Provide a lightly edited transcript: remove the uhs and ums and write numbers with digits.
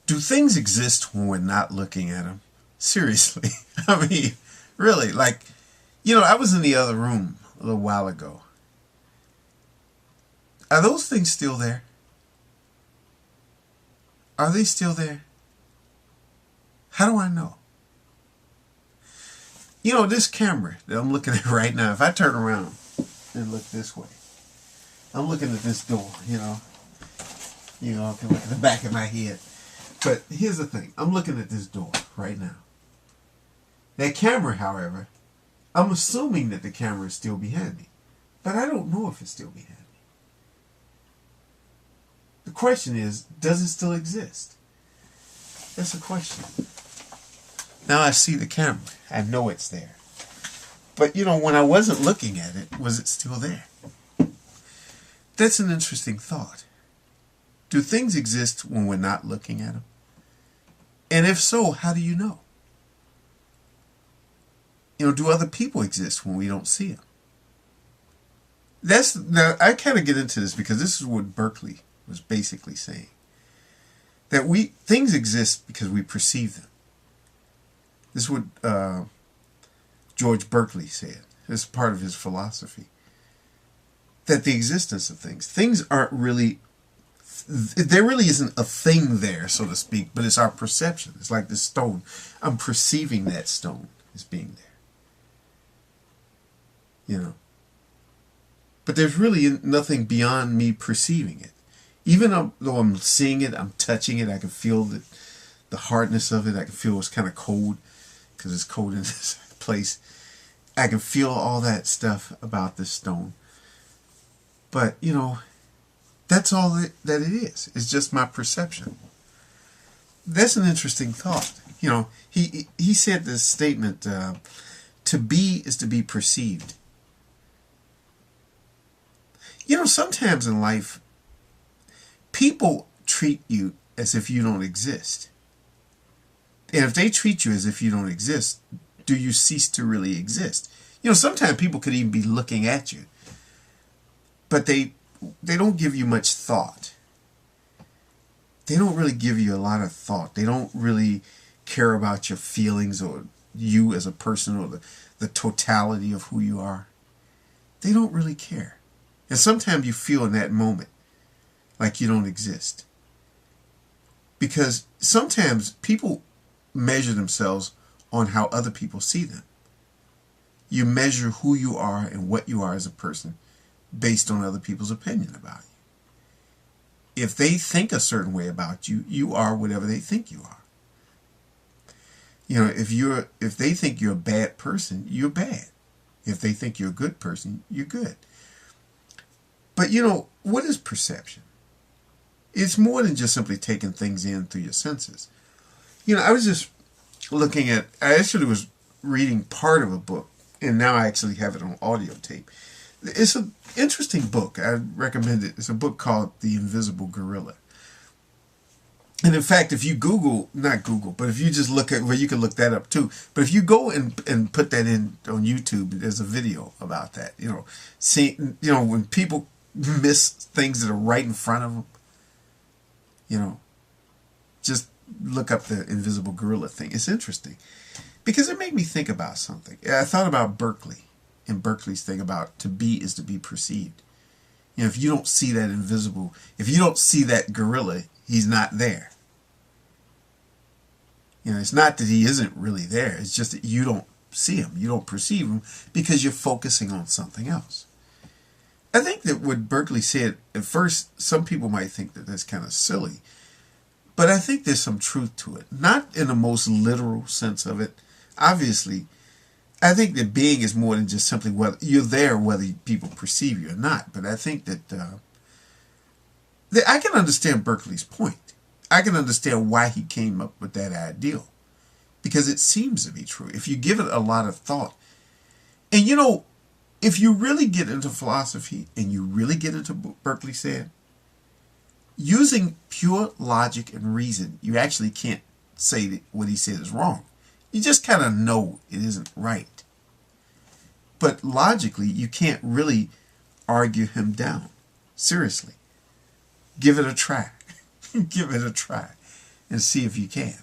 Do things exist when we're not looking at them? Seriously. I mean, really, like, I was in the other room a little while ago. Are those things still there? Are they still there? How do I know? This camera that I'm looking at right now, if I turn around and look this way, I'm looking at this door, I can look at the back of my head. But here's the thing. I'm looking at this door right now. That camera, however, I'm assuming that the camera is still behind me. But I don't know if it's still behind me. The question is, does it still exist? That's the question. Now I see the camera. I know it's there. But, when I wasn't looking at it, was it still there? That's an interesting thought. Do things exist when we're not looking at them? And if so, how do you know? Do other people exist when we don't see them? Now I kind of get into this because this is what Berkeley was basically saying. That things exist because we perceive them. This is what George Berkeley said. This is part of his philosophy. That the existence of things aren't really, there really isn't a thing there, so to speak, but it's our perception. It's like this stone. I'm perceiving that stone as being there. But there's really nothing beyond me perceiving it. Even though I'm seeing it, I'm touching it, I can feel the hardness of it. I can feel it's kind of cold because it's cold in this place. I can feel all that stuff about this stone. But, that's all that it is. It's just my perception. That's an interesting thought. He said this statement, to be is to be perceived. Sometimes in life, people treat you as if you don't exist. And if they treat you as if you don't exist, do you cease to really exist? Sometimes people could even be looking at you, but they don't give you much thought. They don't really give you a lot of thought. They don't really care about your feelings or you as a person or the totality of who you are. They don't really care. And sometimes you feel in that moment like you don't exist. Because sometimes people measure themselves on how other people see them. You measure who you are and what you are as a person based on other people's opinion about you. If they think a certain way about you, you are whatever they think you are. If they think you're a bad person, you're bad. If they think you're a good person, you're good. But what is perception? It's more than just simply taking things in through your senses. I was just I actually was reading part of a book, and now I actually have it on audio tape. It's an interesting book. I recommend it. It's a book called The Invisible Gorilla. And in fact, if you not Google, but if you just look at, you can look that up too. But if you go and put that in on YouTube, there's a video about that. When people miss things that are right in front of them, just look up the invisible gorilla thing. It's interesting because it made me think about something. I thought about Berkeley and Berkeley's thing about to be is to be perceived. If you don't see that if you don't see that gorilla, he's not there. It's not that he isn't really there. It's just that you don't see him. You don't perceive him because you're focusing on something else. I think that what Berkeley said, at first, some people might think that that's kind of silly. But I think there's some truth to it. Not in the most literal sense of it. Obviously, I think that being is more than just simply whether you're there, whether people perceive you or not. But I think that I can understand Berkeley's point. I can understand why he came up with that ideal. Because it seems to be true. If you give it a lot of thought. And if you really get into philosophy and you really get into what Berkeley said, using pure logic and reason, you actually can't say that what he said is wrong. You just kind of know it isn't right. But logically, you can't really argue him down. Seriously. Give it a try. Give it a try. and see if you can.